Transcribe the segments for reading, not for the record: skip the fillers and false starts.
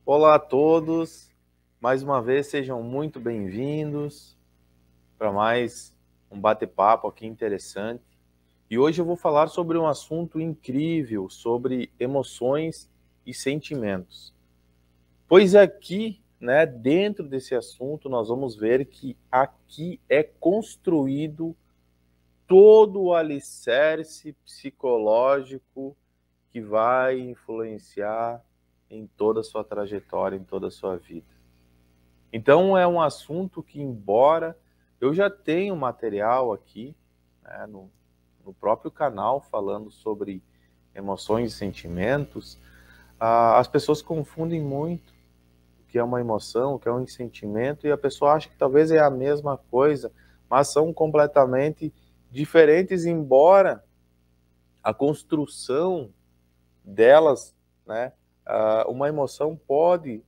Olá a todos, mais uma vez sejam muito bem-vindos para mais um bate-papo aqui interessante. E hoje eu vou falar sobre um assunto incrível, sobre emoções e sentimentos. Pois aqui, dentro desse assunto, nós vamos ver que aqui é construído todo o alicerce psicológico que vai influenciar em toda a sua trajetória, em toda a sua vida. Então é um assunto que, embora eu já tenha um material aqui, no próprio canal falando sobre emoções e sentimentos, as pessoas confundem muito o que é uma emoção, o que é um sentimento, e a pessoa acha que talvez é a mesma coisa, mas são completamente diferentes, embora a construção delas, uma emoção pode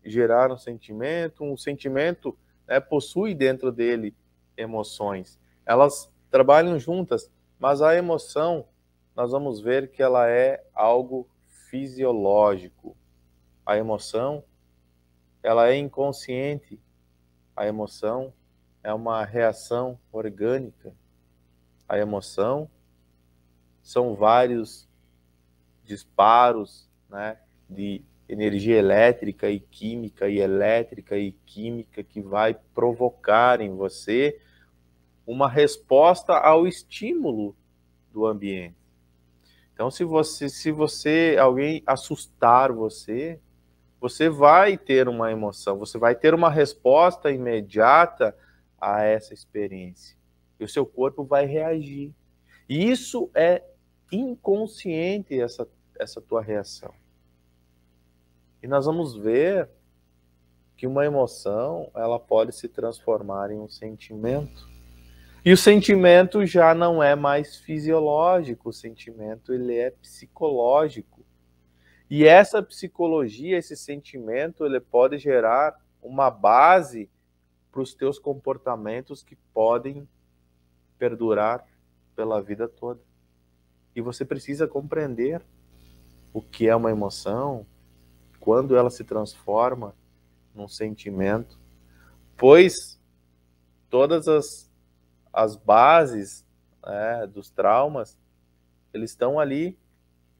gerar um sentimento, possui dentro dele emoções. Elas trabalham juntas, mas a emoção, nós vamos ver que ela é algo fisiológico. A emoção, ela é inconsciente. A emoção é uma reação orgânica. A emoção são vários disparos, de energia elétrica e química que vai provocar em você uma resposta ao estímulo do ambiente. Então, se alguém assustar você, você vai ter uma emoção, você vai ter uma resposta imediata a essa experiência. E o seu corpo vai reagir. E isso é inconsciente, essa tua reação. E nós vamos ver que uma emoção, ela pode se transformar em um sentimento. E o sentimento já não é mais fisiológico, o sentimento ele é psicológico. E essa psicologia, esse sentimento, ele pode gerar uma base para os teus comportamentos que podem perdurar pela vida toda. E você precisa compreender o que é uma emoção, quando ela se transforma num sentimento, pois todas as bases, dos traumas, eles estão ali.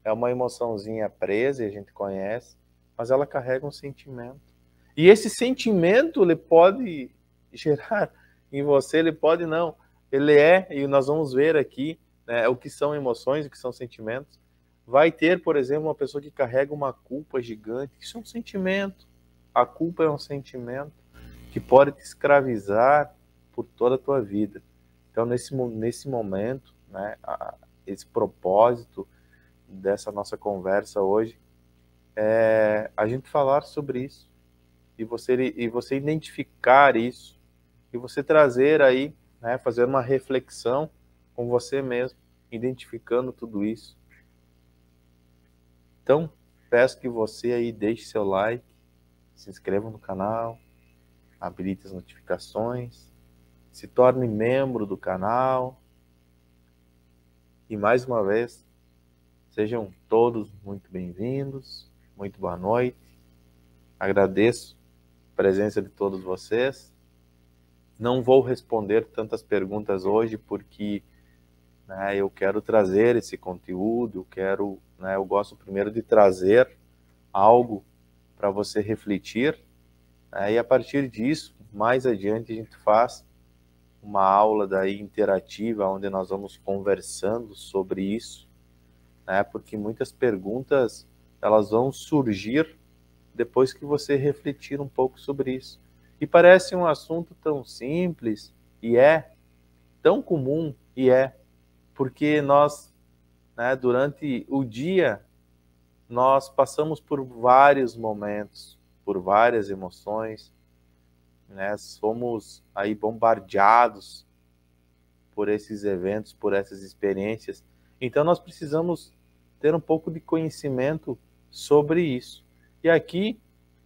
É uma emoçãozinha presa, e a gente conhece, mas ela carrega um sentimento. E esse sentimento, ele pode gerar em você, ele pode não. Ele é, e nós vamos ver aqui, o que são emoções, o que são sentimentos. Vai ter, por exemplo, uma pessoa que carrega uma culpa gigante. Isso é um sentimento. A culpa é um sentimento que pode te escravizar por toda a tua vida. Então, nesse momento, esse propósito dessa nossa conversa hoje é a gente falar sobre isso e você identificar isso e você trazer aí, fazer uma reflexão com você mesmo, identificando tudo isso. Então, peço que você aí deixe seu like, se inscreva no canal, habilite as notificações, se torne membro do canal e mais uma vez, sejam todos muito bem-vindos, muito boa noite. Agradeço a presença de todos vocês. Não vou responder tantas perguntas hoje porque eu quero trazer esse conteúdo, eu gosto primeiro de trazer algo para você refletir, e a partir disso, mais adiante a gente faz uma aula daí interativa, onde nós vamos conversando sobre isso, porque muitas perguntas elas vão surgir depois que você refletir um pouco sobre isso. E parece um assunto tão simples, e é tão comum, porque nós, durante o dia, nós passamos por vários momentos, por várias emoções, somos aí bombardeados por esses eventos, por essas experiências. Então nós precisamos ter um pouco de conhecimento sobre isso. E aqui,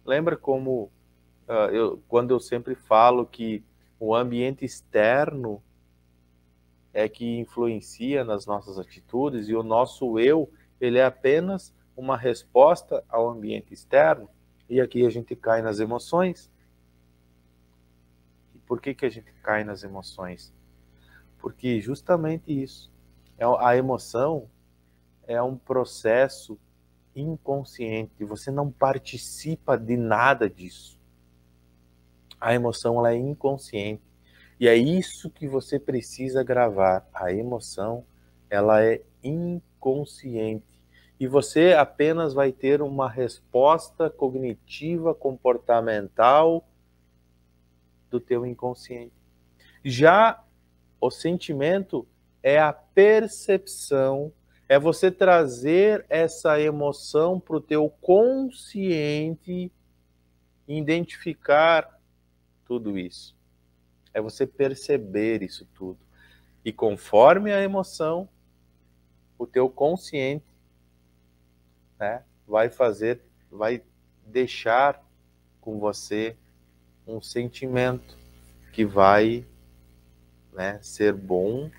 lembra como quando eu sempre falo que o ambiente externo é que influencia nas nossas atitudes e o nosso eu, ele é apenas uma resposta ao ambiente externo. E aqui a gente cai nas emoções. E por que a gente cai nas emoções? Porque justamente isso. A emoção é um processo inconsciente. Você não participa de nada disso. A emoção ela é inconsciente. E é isso que você precisa gravar. A emoção ela é inconsciente. E você apenas vai ter uma resposta cognitiva, comportamental do teu inconsciente. Já o sentimento é a percepção, é você trazer essa emoção para o teu consciente, identificar tudo isso. É você perceber isso tudo. E conforme a emoção, o teu consciente, né, vai deixar com você um sentimento que vai, né, ser bom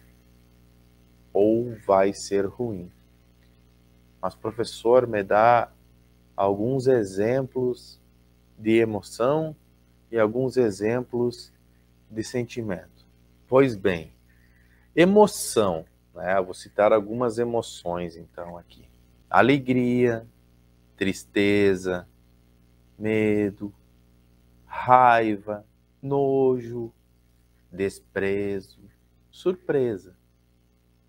ou vai ser ruim. Mas, professor, me dá alguns exemplos de emoção e alguns exemplos de sentimento. Pois bem, emoção, né? Vou citar algumas emoções então aqui. Alegria, tristeza, medo, raiva, nojo, desprezo, surpresa.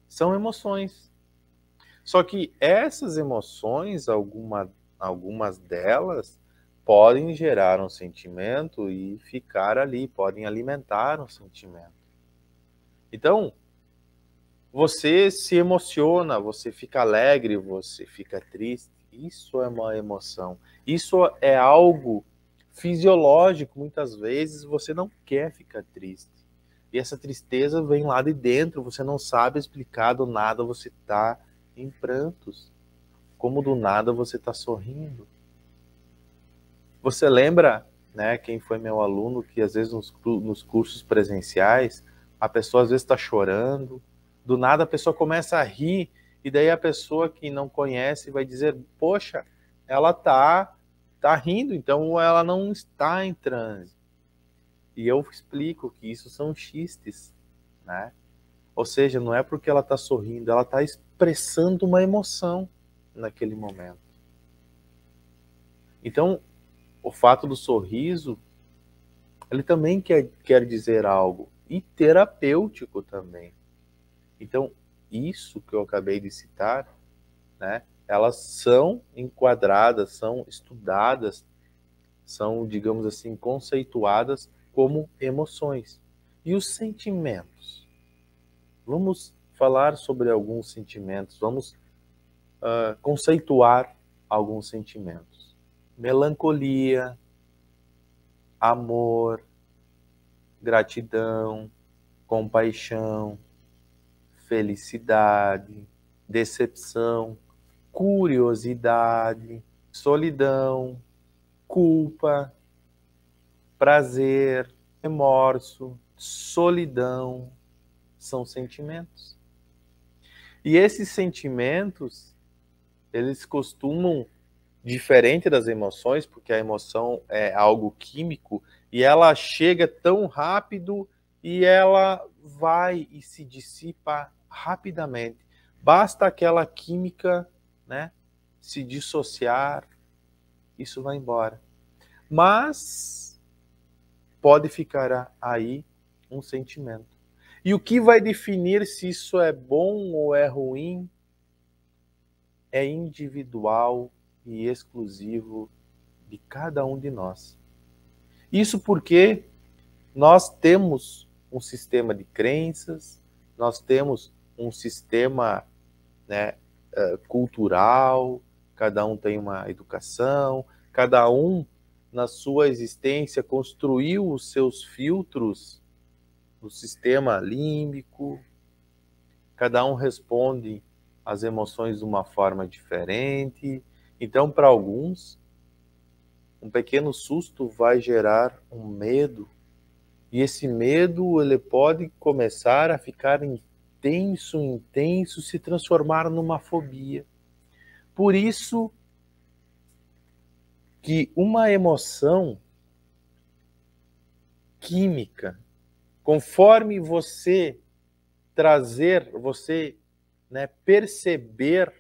São emoções. Só que essas emoções, algumas delas, podem gerar um sentimento e ficar ali, podem alimentar um sentimento. Então, você se emociona, você fica alegre, você fica triste. Isso é uma emoção. Isso é algo fisiológico. Muitas vezes você não quer ficar triste. E essa tristeza vem lá de dentro, você não sabe explicar, do nada você está em prantos. Como do nada você está sorrindo. Você lembra, né, quem foi meu aluno, que às vezes nos cursos presenciais, a pessoa às vezes está chorando, do nada a pessoa começa a rir, e daí a pessoa que não conhece vai dizer, poxa, ela tá rindo, então ela não está em transe. E eu explico que isso são xistes, né? Ou seja, não é porque ela está sorrindo, ela está expressando uma emoção naquele momento. Então, o fato do sorriso, ele também quer dizer algo, e terapêutico também. Então, isso que eu acabei de citar, né, elas são enquadradas, são estudadas, são, digamos assim, conceituadas como emoções. E os sentimentos? Vamos falar sobre alguns sentimentos, vamos conceituar alguns sentimentos. Melancolia, amor, gratidão, compaixão, felicidade, decepção, curiosidade, solidão, culpa, prazer, remorso, solidão, são sentimentos. E esses sentimentos, eles costumam, diferente das emoções, porque a emoção é algo químico, e ela chega tão rápido e ela vai e se dissipa rapidamente. Basta aquela química, né, se dissociar, isso vai embora. Mas pode ficar aí um sentimento. E o que vai definir se isso é bom ou é ruim é individual e exclusivo de cada um de nós. Isso porque nós temos um sistema de crenças, nós temos um sistema, né, cultural, cada um tem uma educação, cada um, na sua existência, construiu os seus filtros no sistema límbico, cada um responde às emoções de uma forma diferente. Então, para alguns, um pequeno susto vai gerar um medo, e esse medo ele pode começar a ficar intenso, se transformar numa fobia. Por isso, que uma emoção química, conforme você perceber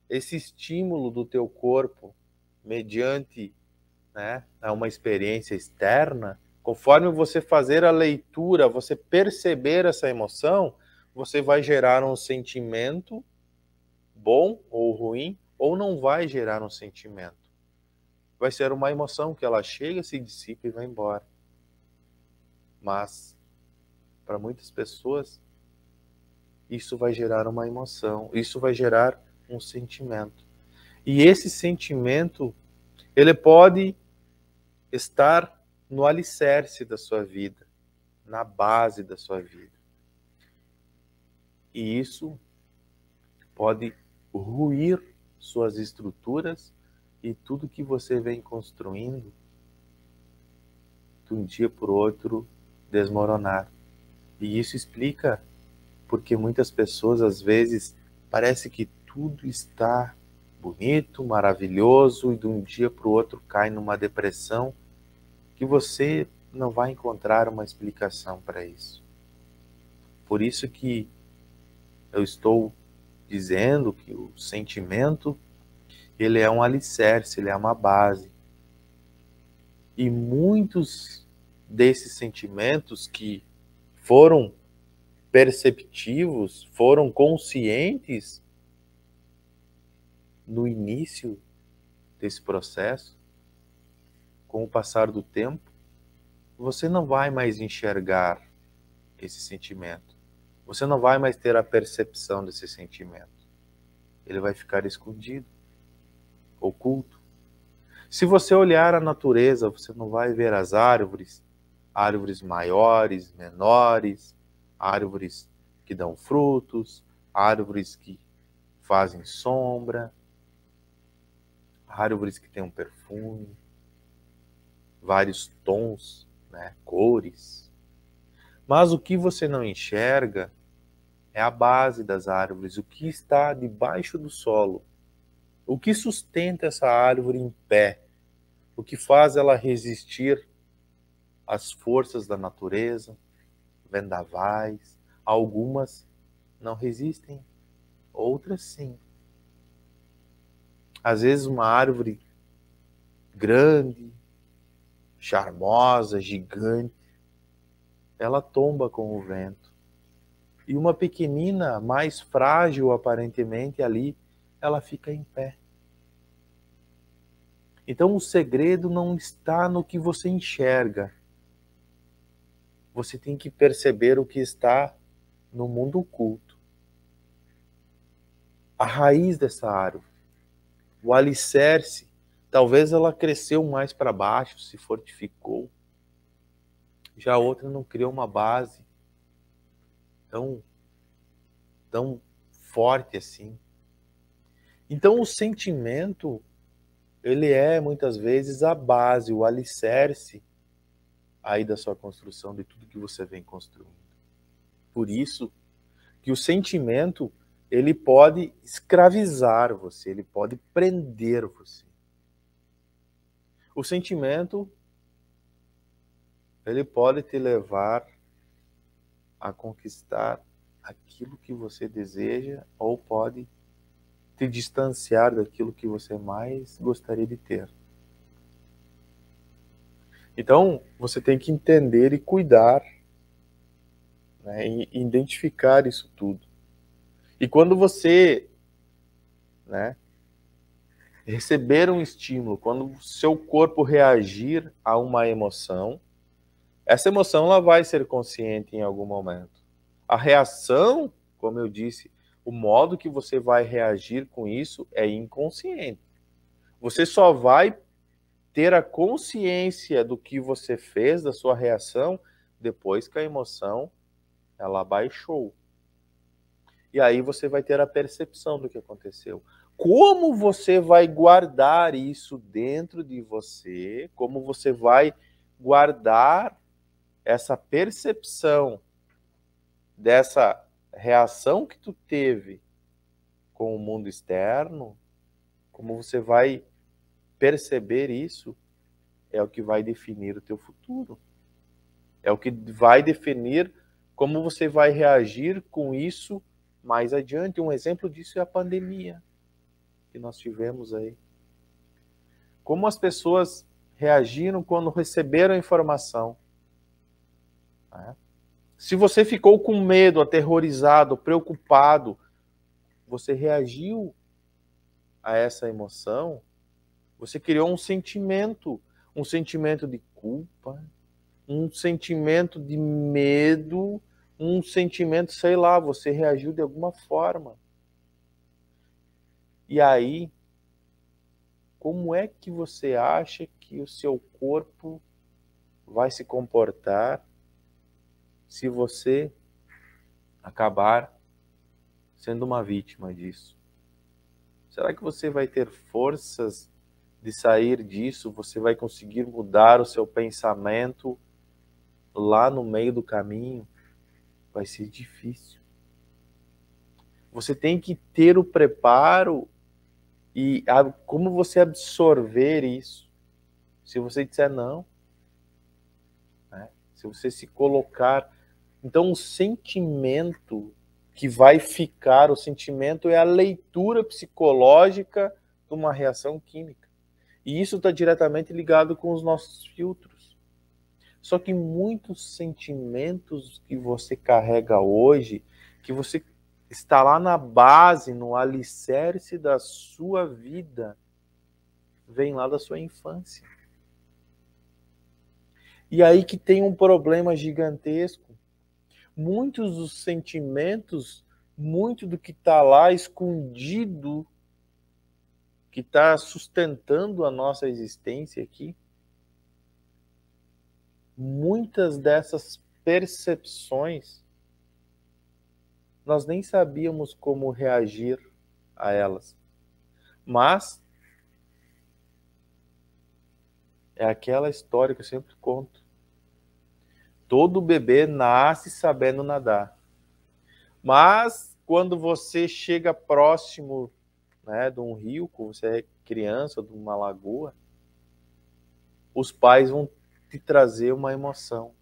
esse estímulo do teu corpo mediante, né, uma experiência externa, conforme você fazer a leitura, você perceber essa emoção, você vai gerar um sentimento bom ou ruim, ou não vai gerar um sentimento. Vai ser uma emoção que ela chega, se dissipa e vai embora. Mas, para muitas pessoas, isso vai gerar uma emoção, isso vai gerar um sentimento. E esse sentimento, ele pode estar no alicerce da sua vida, na base da sua vida. E isso pode ruir suas estruturas e tudo que você vem construindo, de um dia para o outro, desmoronar. E isso explica porque muitas pessoas, às vezes, parece que tudo está bonito, maravilhoso, e de um dia para o outro cai numa depressão que você não vai encontrar uma explicação para isso. Por isso que eu estou dizendo que o sentimento, ele é um alicerce, ele é uma base. E muitos desses sentimentos que foram perceptivos, foram conscientes no início desse processo, com o passar do tempo, você não vai mais enxergar esse sentimento. Você não vai mais ter a percepção desse sentimento. Ele vai ficar escondido, oculto. Se você olhar a natureza, você não vai ver as árvores, árvores maiores, menores, árvores que dão frutos, árvores que fazem sombra, árvores que têm um perfume, vários tons, né, cores. Mas o que você não enxerga é a base das árvores, o que está debaixo do solo, o que sustenta essa árvore em pé, o que faz ela resistir às forças da natureza, vendavais. Algumas não resistem, outras sim. Às vezes uma árvore grande, charmosa, gigante, ela tomba com o vento. E uma pequenina, mais frágil aparentemente ali, ela fica em pé. Então o segredo não está no que você enxerga. Você tem que perceber o que está no mundo oculto. A raiz dessa árvore, o alicerce, talvez ela cresceu mais para baixo, se fortificou. Já a outra não criou uma base tão forte assim. Então o sentimento, ele é muitas vezes a base, o alicerce aí da sua construção, de tudo que você vem construindo. Por isso que o sentimento, ele pode escravizar você, ele pode prender você. O sentimento, ele pode te levar a conquistar aquilo que você deseja ou pode te distanciar daquilo que você mais gostaria de ter. Então, você tem que entender e cuidar, né, e identificar isso tudo. E quando você, né, receber um estímulo, quando o seu corpo reagir a uma emoção, essa emoção ela vai ser consciente em algum momento. A reação, como eu disse, o modo que você vai reagir com isso é inconsciente. Você só vai ter a consciência do que você fez, da sua reação, depois que a emoção ela baixou. E aí você vai ter a percepção do que aconteceu. Como você vai guardar isso dentro de você? Como você vai guardar essa percepção dessa reação que tu teve com o mundo externo? Como você vai perceber isso é o que vai definir o teu futuro. É o que vai definir como você vai reagir com isso mais adiante. Um exemplo disso é a pandemia que nós tivemos aí. Como as pessoas reagiram quando receberam a informação. Né? Se você ficou com medo, aterrorizado, preocupado, você reagiu a essa emoção, você criou um sentimento de culpa, um sentimento de medo, um sentimento, sei lá, você reagiu de alguma forma. E aí, como é que você acha que o seu corpo vai se comportar se você acabar sendo uma vítima disso? Será que você vai ter forças de sair disso? Você vai conseguir mudar o seu pensamento lá no meio do caminho? Vai ser difícil. Você tem que ter o preparo e como você absorver isso. Se você disser não, né? Se você se colocar... Então, o sentimento que vai ficar, o sentimento é a leitura psicológica de uma reação química. E isso está diretamente ligado com os nossos filtros. Só que muitos sentimentos que você carrega hoje, que você está lá na base, no alicerce da sua vida, vem lá da sua infância. E aí que tem um problema gigantesco. Muitos dos sentimentos, muito do que está lá escondido, que está sustentando a nossa existência aqui, muitas dessas percepções, nós nem sabíamos como reagir a elas. Mas é aquela história que eu sempre conto. Todo bebê nasce sabendo nadar. Mas quando você chega próximo, né, de um rio, quando você é criança, de uma lagoa, os pais vão te trazer uma emoção.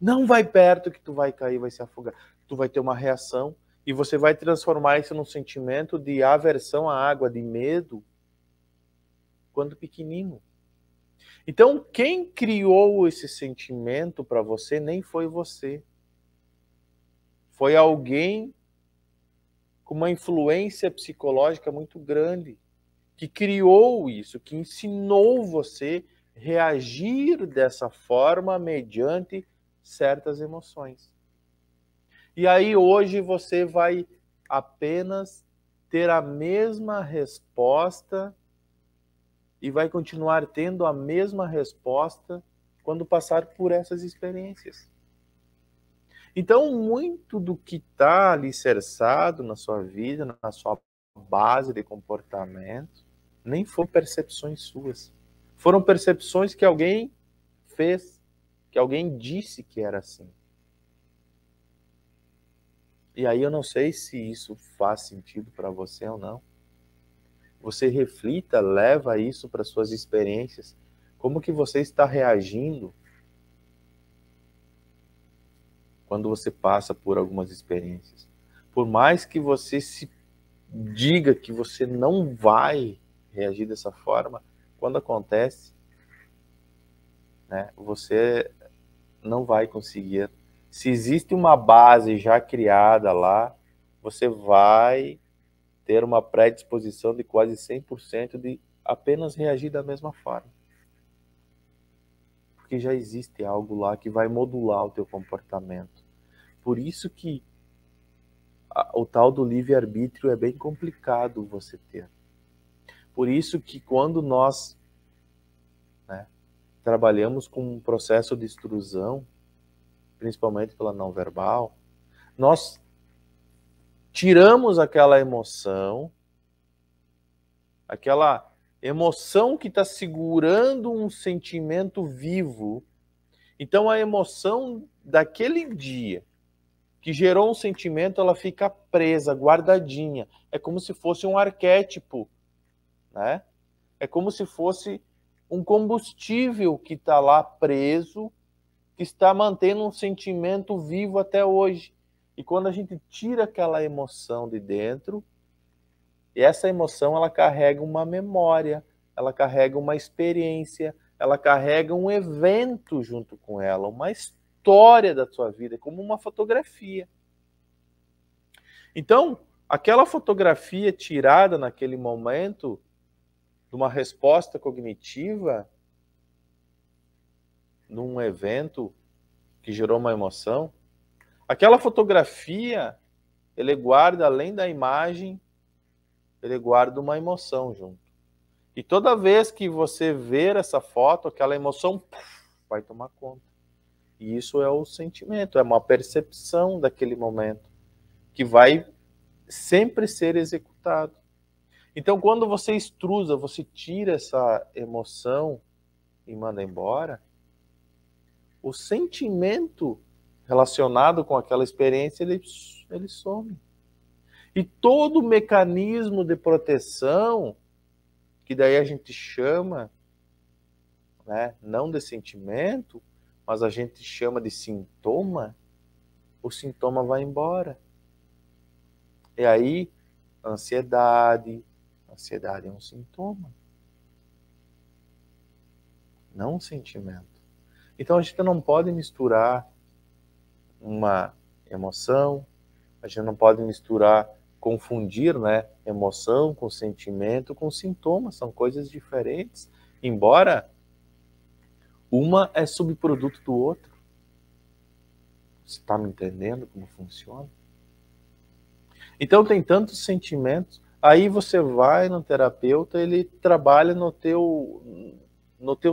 Não vai perto que tu vai cair, vai se afogar. Tu vai ter uma reação e você vai transformar isso num sentimento de aversão à água, de medo, quando pequenino. Então, quem criou esse sentimento para você nem foi você. Foi alguém com uma influência psicológica muito grande, que criou isso, que ensinou você a reagir dessa forma mediante certas emoções. E aí hoje você vai apenas ter a mesma resposta e vai continuar tendo a mesma resposta quando passar por essas experiências. Então, muito do que está alicerçado na sua vida, na sua base de comportamento, nem foram percepções suas. Foram percepções que alguém fez, que alguém disse que era assim. E aí eu não sei se isso faz sentido para você ou não. Você reflita, leva isso para suas experiências. Como que você está reagindo quando você passa por algumas experiências? Por mais que você se diga que você não vai reagir dessa forma, quando acontece, né, você não vai conseguir. Se existe uma base já criada lá, você vai ter uma predisposição de quase 100% de apenas reagir da mesma forma. Porque já existe algo lá que vai modular o teu comportamento. Por isso que o tal do livre-arbítrio é bem complicado você ter. Por isso que quando nós, né, trabalhamos com um processo de extrusão, principalmente pela não verbal, nós tiramos aquela emoção que está segurando um sentimento vivo. Então a emoção daquele dia que gerou um sentimento, ela fica presa, guardadinha. É como se fosse um arquétipo, né? É como se fosse um combustível que está lá preso, que está mantendo um sentimento vivo até hoje. E quando a gente tira aquela emoção de dentro, essa emoção ela carrega uma memória, ela carrega uma experiência, ela carrega um evento junto com ela, uma história da sua vida, como uma fotografia. Então, aquela fotografia tirada naquele momento, de uma resposta cognitiva, num evento que gerou uma emoção, aquela fotografia, ele guarda, além da imagem, ele guarda uma emoção junto. E toda vez que você ver essa foto, aquela emoção vai tomar conta. E isso é o sentimento, é uma percepção daquele momento, que vai sempre ser executado. Então, quando você extrusa, você tira essa emoção e manda embora, o sentimento relacionado com aquela experiência, ele some. E todo o mecanismo de proteção, que daí a gente chama, né, não de sentimento, mas a gente chama de sintoma, o sintoma vai embora. E aí, ansiedade é um sintoma, não um sentimento. Então a gente não pode misturar uma emoção, a gente não pode misturar, confundir, né, emoção com sentimento, com sintoma, são coisas diferentes, embora uma é subproduto do outro. Você está me entendendo como funciona? Então tem tantos sentimentos, aí você vai no terapeuta, ele trabalha no teu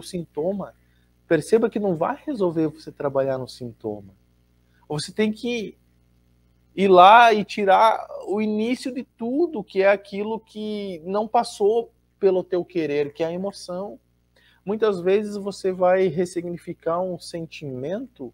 sintoma. Perceba que não vai resolver você trabalhar no sintoma. Você tem que ir lá e tirar o início de tudo, que é aquilo que não passou pelo teu querer, que é a emoção. Muitas vezes você vai ressignificar um sentimento,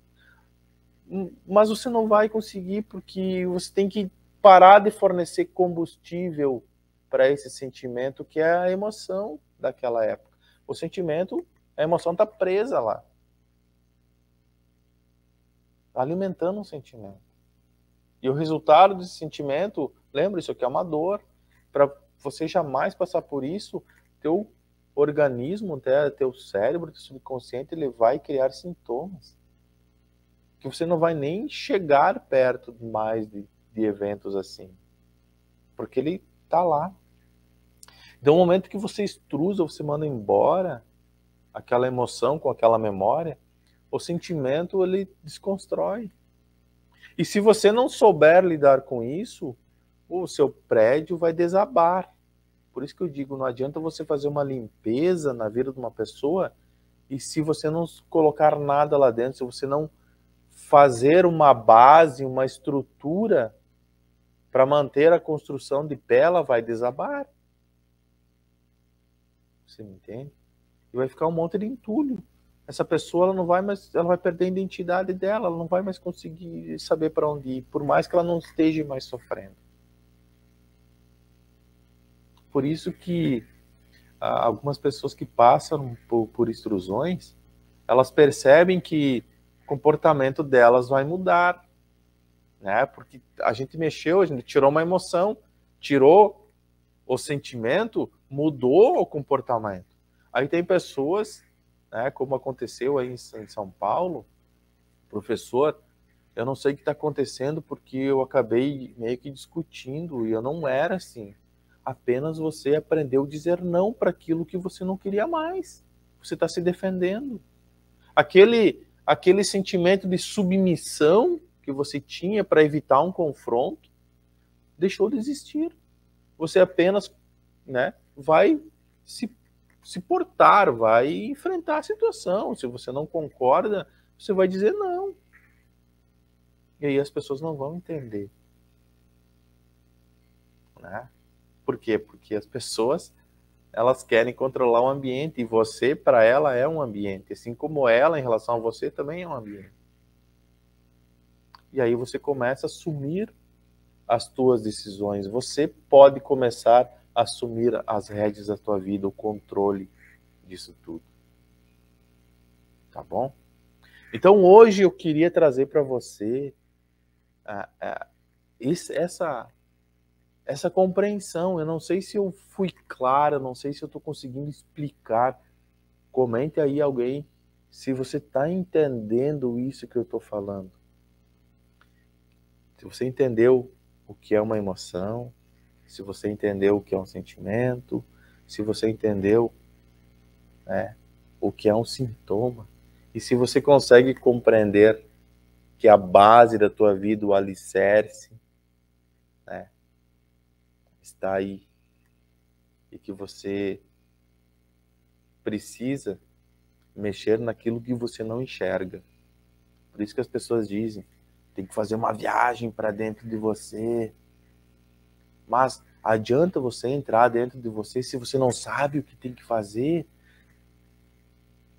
mas você não vai conseguir, porque você tem que parar de fornecer combustível para esse sentimento, que é a emoção daquela época. O sentimento, a emoção está presa lá, alimentando um sentimento. E o resultado desse sentimento, lembra, isso aqui é uma dor. Para você jamais passar por isso, teu organismo, teu cérebro, teu subconsciente, ele vai criar sintomas. Que você não vai nem chegar perto mais de eventos assim. Porque ele está lá. Então, no momento que você extrusa, você manda embora aquela emoção com aquela memória, o sentimento, ele desconstrói. E se você não souber lidar com isso, o seu prédio vai desabar. Por isso que eu digo, não adianta você fazer uma limpeza na vida de uma pessoa e se você não colocar nada lá dentro, se você não fazer uma base, uma estrutura para manter a construção de pé, ela vai desabar. Você me entende? E vai ficar um monte de entulho. Essa pessoa, ela não vai mais, ela vai perder a identidade dela, ela não vai mais conseguir saber para onde ir, por mais que ela não esteja mais sofrendo. Por isso que algumas pessoas que passam por extrusões, elas percebem que o comportamento delas vai mudar, né? Porque a gente mexeu, a gente tirou uma emoção, tirou o sentimento, mudou o comportamento. Aí tem pessoas, né, como aconteceu aí em São Paulo, professor, eu não sei o que está acontecendo porque eu acabei meio que discutindo e eu não era assim. Apenas você aprendeu a dizer não para aquilo que você não queria mais. Você está se defendendo. Aquele sentimento de submissão que você tinha para evitar um confronto deixou de existir. Você apenas, né, vai se portar, vai enfrentar a situação. Se você não concorda, você vai dizer não. E aí as pessoas não vão entender. Né? Por quê? Porque as pessoas, elas querem controlar o ambiente e você, para ela, é um ambiente. Assim como ela, em relação a você, também é um ambiente. E aí você começa a assumir as tuas decisões. Você pode começar assumir as rédeas da tua vida, o controle disso tudo. Tá bom? Então hoje eu queria trazer para você essa compreensão. Eu não sei se eu fui claro, eu não sei se eu estou conseguindo explicar. Comente aí alguém se você está entendendo isso que eu estou falando. Se você entendeu o que é uma emoção, se você entendeu o que é um sentimento, se você entendeu, né, o que é um sintoma, e se você consegue compreender que a base da tua vida, o alicerce, né, está aí, e que você precisa mexer naquilo que você não enxerga. Por isso que as pessoas dizem, tem que fazer uma viagem para dentro de você. Mas adianta você entrar dentro de você se você não sabe o que tem que fazer?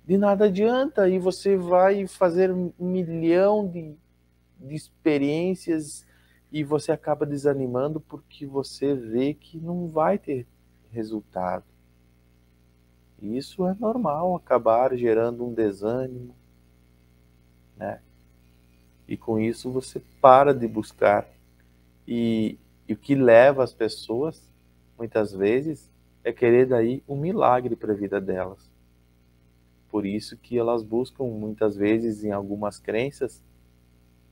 De nada adianta, e você vai fazer 1 milhão de experiências e você acaba desanimando porque você vê que não vai ter resultado. E isso é normal, acabar gerando um desânimo, né? E com isso você para de buscar. E o que leva as pessoas, muitas vezes, é querer daí um milagre para a vida delas. Por isso que elas buscam, muitas vezes, em algumas crenças,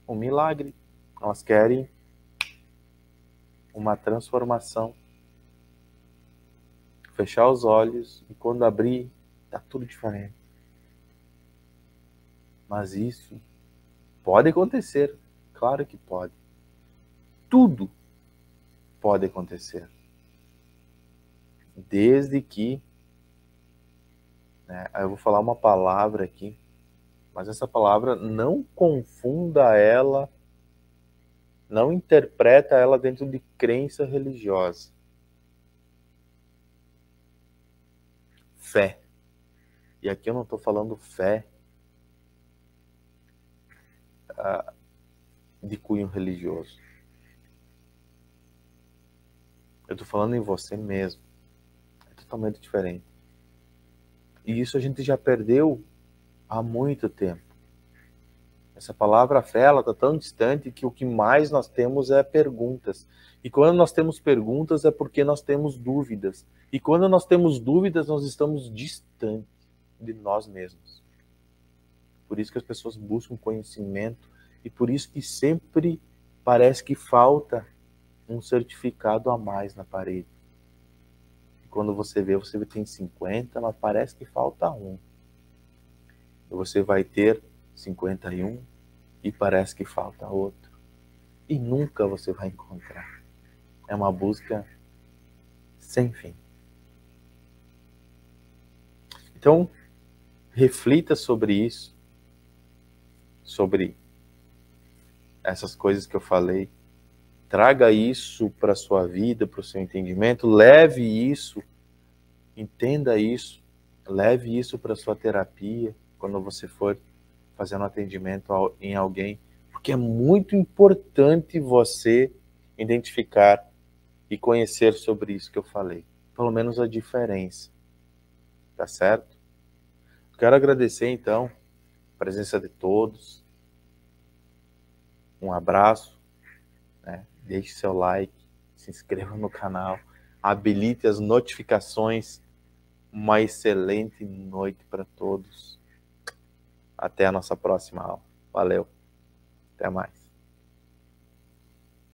um milagre. Elas querem uma transformação. Fechar os olhos e quando abrir, está tudo diferente. Mas isso pode acontecer. Claro que pode. Tudo pode acontecer. Desde que, né, eu vou falar uma palavra aqui, mas essa palavra não confunda ela, não interpreta ela dentro de crença religiosa. Fé. E aqui eu não estou falando fé de cunho religioso. Eu estou falando em você mesmo. É totalmente diferente. E isso a gente já perdeu há muito tempo. Essa palavra fé, ela está tão distante que o que mais nós temos é perguntas. E quando nós temos perguntas é porque nós temos dúvidas. E quando nós temos dúvidas, nós estamos distantes de nós mesmos. Por isso que as pessoas buscam conhecimento e por isso que sempre parece que falta um certificado a mais na parede. E quando você vê tem 50, mas parece que falta um. E você vai ter 51 e parece que falta outro. E nunca você vai encontrar. É uma busca sem fim. Então, reflita sobre isso, sobre essas coisas que eu falei. Traga isso para a sua vida, para o seu entendimento. Leve isso, entenda isso. Leve isso para a sua terapia, quando você for fazer um atendimento em alguém. Porque é muito importante você identificar e conhecer sobre isso que eu falei. Pelo menos a diferença. Tá certo? Quero agradecer, então, a presença de todos. Um abraço, né? Deixe seu like, se inscreva no canal, habilite as notificações. Uma excelente noite para todos. Até a nossa próxima aula. Valeu. Até mais.